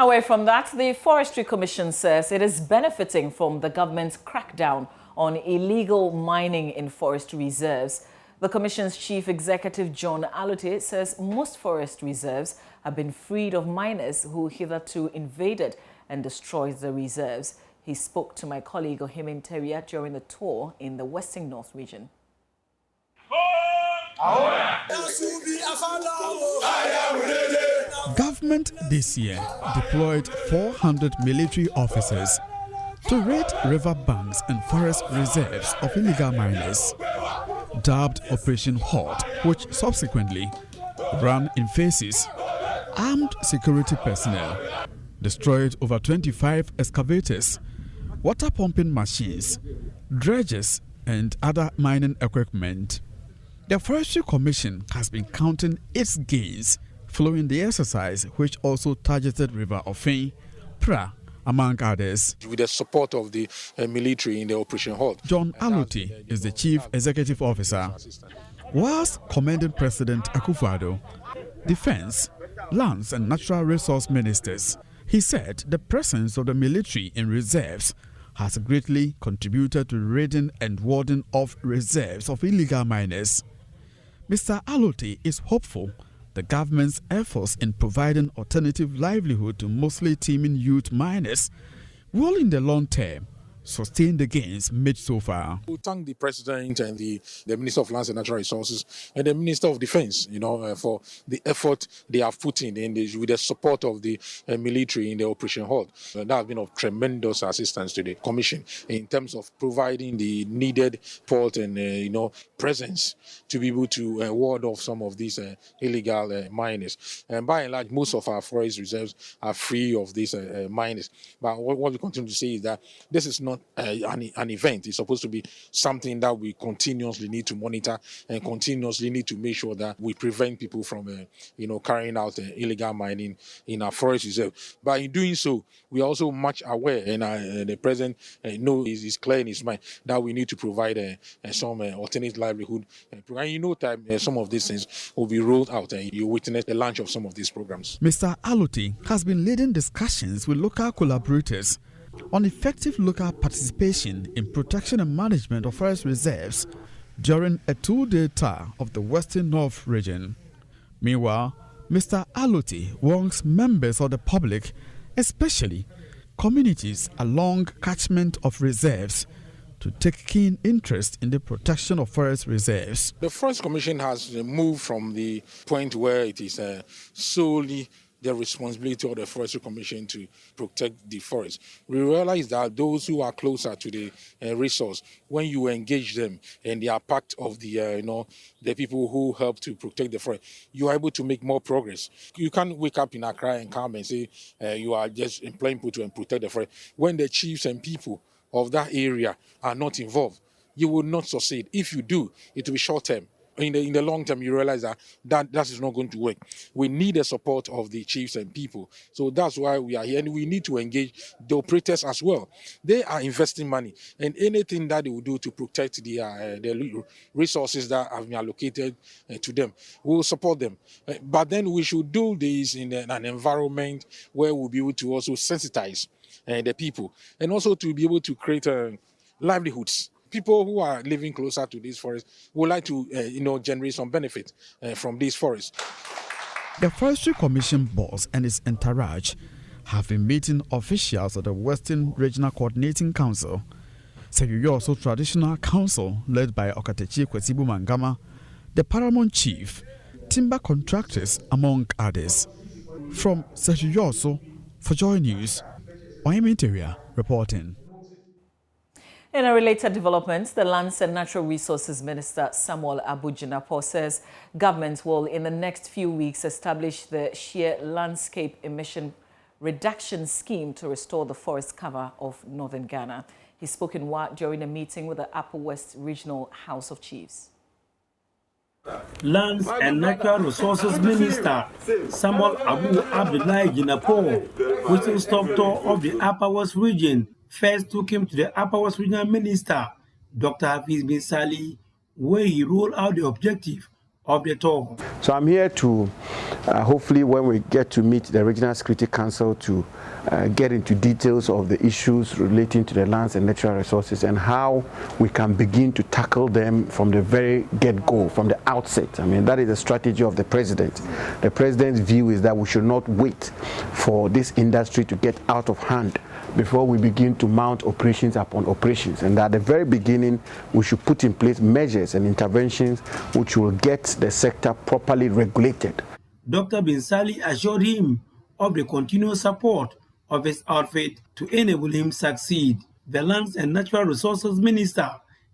Away from that, the Forestry Commission says it is benefiting from the government's crackdown on illegal mining in forest reserves. The Commission's Chief Executive, John Alote, says most forest reserves have been freed of miners who hitherto invaded and destroyed the reserves. He spoke to my colleague Ohimin Teria during the tour in the Western North region. Government this year deployed 400 military officers to raid river banks and forest reserves of illegal miners, dubbed Operation Hot, which subsequently ran in phases. Armed security personnel destroyed over 25 excavators, water pumping machines, dredges, and other mining equipment. The Forestry Commission has been counting its gains following the exercise, which also targeted River Ofin, Pra, among others. With the support of the military in the Operation Halt. John Alote is the Chief Executive Officer. Whilst commending President Akufo-Addo, Defense, Lands and Natural Resource Ministers, he said the presence of the military in reserves has greatly contributed to raiding and warding off reserves of illegal miners. Mr. Alote is hopeful the government's efforts in providing alternative livelihood to mostly teeming youth miners will, in the long term, sustain the gains made so far. We thank the President and the Minister of Lands and Natural Resources and the Minister of Defense, for the effort they have put in with the support of the military in the Operation Halt. That has been of tremendous assistance to the Commission in terms of providing the needed support and presence to be able to ward off some of these illegal miners. And by and large, most of our forest reserves are free of these miners. But what we continue to say is that this is not an event. It's supposed to be something that we continuously need to monitor and continuously need to make sure that we prevent people from, carrying out illegal mining in our forest reserve. But in doing so, we are also much aware, and the President is clear in his mind that we need to provide some alternate livelihood. And some of these things will be rolled out, and you witness the launch of some of these programs. Mr. Alote has been leading discussions with local collaborators on effective local participation in protection and management of forest reserves during a 2-day tour of the Western North region. Meanwhile, Mr. Alote warns members of the public, especially communities along catchment of reserves, to take keen interest in the protection of forest reserves. The Forest Commission has moved from the point where it is solely the responsibility of the Forestry Commission to protect the forest. We realize that those who are closer to the resource, when you engage them and they are part of the people who help to protect the forest, you are able to make more progress. You can't wake up in Accra and come and say you are just employing people to protect the forest. When the chiefs and people of that area are not involved, you will not succeed. If you do, it will be short term. In the long term, you realize that is not going to work. We need the support of the chiefs and people. So that's why we are here. And we need to engage the operators as well. They are investing money. And anything that they will do to protect the resources that have been allocated to them, we will support them. But then we should do this in an environment where we'll be able to also sensitize the people. And also to be able to create livelihoods. People who are living closer to these forests would like to, generate some benefit from these forests. The Forestry Commission boss and its entourage have been meeting officials of the Western Regional Coordinating Council, Seyoyoso Traditional Council led by Okatechi Kwesibu Mangama, the Paramount Chief, timber contractors, among others. From Seyoyoso, for Joy News, Ohimin Teria reporting. In a related development, the Lands and Natural Resources Minister Samuel Abu-Jinapor says government will in the next few weeks establish the Shea Landscape Emission Reduction scheme to restore the forest cover of northern Ghana. He spoke in Wa during a meeting with the Upper West Regional House of Chiefs. Lands and Natural Resources Minister Samuel Abu-Jinapor, whistle stop tour of the Upper West Region, first took him to the Upper West Regional Minister, Dr. Hafiz bin Sali, where he rolled out the objective of the tour. So I'm here to Hopefully when we get to meet the Regional Security Council to get into details of the issues relating to the lands and natural resources and how we can begin to tackle them from the very get-go, from the outset. I mean, that is the strategy of the president. The president's view is that we should not wait for this industry to get out of hand before we begin to mount operations upon operations, and that at the very beginning we should put in place measures and interventions which will get the sector properly regulated. Dr. Bin Sali assured him of the continuous support of his outfit to enable him succeed. The Lands and Natural Resources Minister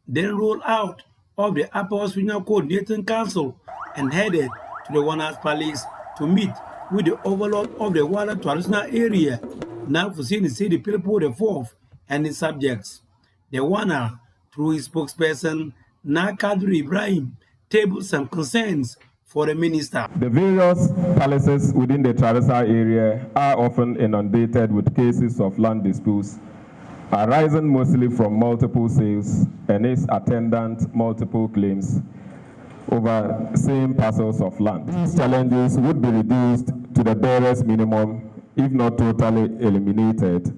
then rolled out of the Upper West Regional Coordinating Council and headed to the Warner's Palace to meet with the overlord of the Wala traditional area, now Hussein Sidi Pilpo IV, and his subjects. The Warner, through his spokesperson, Nakadri Ibrahim, tabled some concerns for the minister. The various palaces within the traditional area are often inundated with cases of land disputes arising mostly from multiple sales and its attendant multiple claims over same parcels of land. These challenges would be reduced to the barest minimum, if not totally eliminated,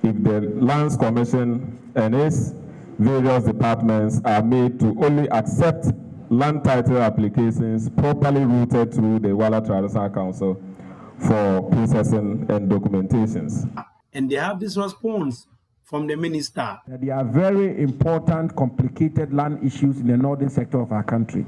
if the Lands Commission and its various departments are made to only accept land title applications properly routed through the Wala Traditional Council for processing and documentations. And they have this response from the minister. There are very important, complicated land issues in the northern sector of our country.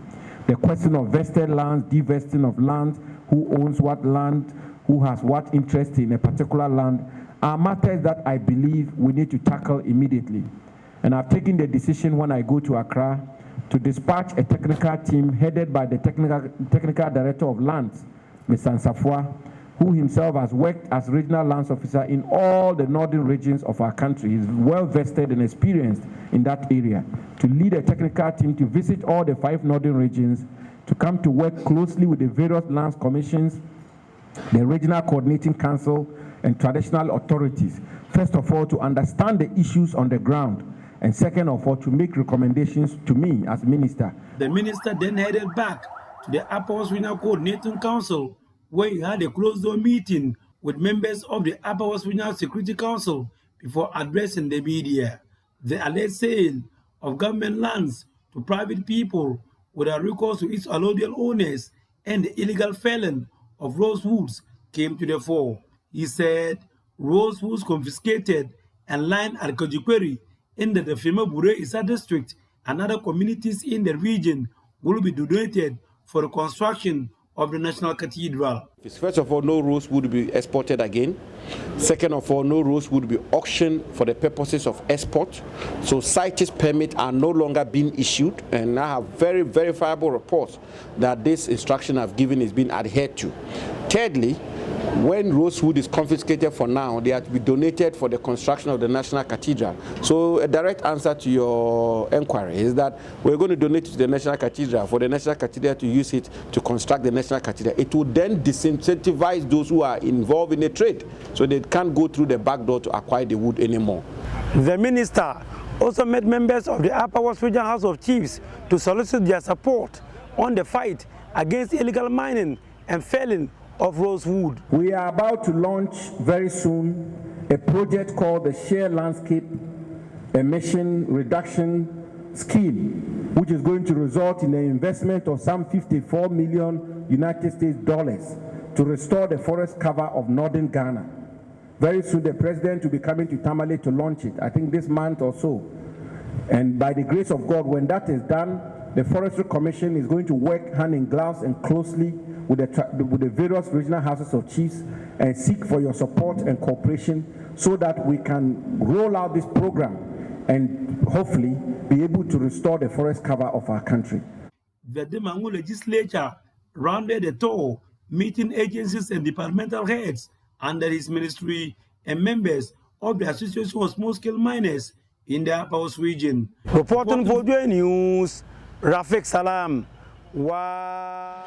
The question of vested lands, divesting of land, who owns what land, who has what interest in a particular land, are matters that I believe we need to tackle immediately. And I've taken the decision when I go to Accra to dispatch a technical team headed by the technical director of lands, Mr. Nsafwa, who himself has worked as regional lands officer in all the northern regions of our country. He's well vested and experienced in that area, to lead a technical team to visit all the 5 northern regions, to come to work closely with the various lands commissions, the regional coordinating council, and traditional authorities. First of all, to understand the issues on the ground, and second of all, to make recommendations to me as minister. The minister then headed back to the Upper West Regional Coordinating Council, where he had a closed-door meeting with members of the Upper West Regional Security Council before addressing the media. The alleged sale of government lands to private people without recourse to its allodial owners and the illegal felon of Rosewoods came to the fore. He said Rosewoods confiscated and lying at Kajukweri in the Defema Bure Isa district and other communities in the region will be donated for the construction of the National Cathedral. First of all, no rose would be exported again. Second of all, no rose would be auctioned for the purposes of export. So CITES permits are no longer being issued, and I have very verifiable reports that this instruction I've given is being adhered to. Thirdly, when rosewood is confiscated for now, they are to be donated for the construction of the National Cathedral. So a direct answer to your inquiry is that we're going to donate it to the National Cathedral for the National Cathedral to use it to construct the National Cathedral. It will then disincentivize those who are involved in the trade, so they can't go through the back door to acquire the wood anymore. The minister also met members of the Upper West Regional House of Chiefs to solicit their support on the fight against illegal mining and felling of rosewood. We are about to launch very soon a project called the Shea Landscape Emission Reduction Scheme, which is going to result in an investment of some $54 million United States dollars to restore the forest cover of northern Ghana. Very soon the president will be coming to Tamale to launch it, I think this month or so. And by the grace of God, when that is done, the Forestry Commission is going to work hand in gloves and closely with the various regional houses of chiefs and seek for your support and cooperation so that we can roll out this program and hopefully be able to restore the forest cover of our country. The Demangu legislature rounded a tour, meeting agencies and departmental heads under his ministry and members of the Association of Small-Scale Miners in the Upper West region. Reporting for News, Rafik Salam. Wow.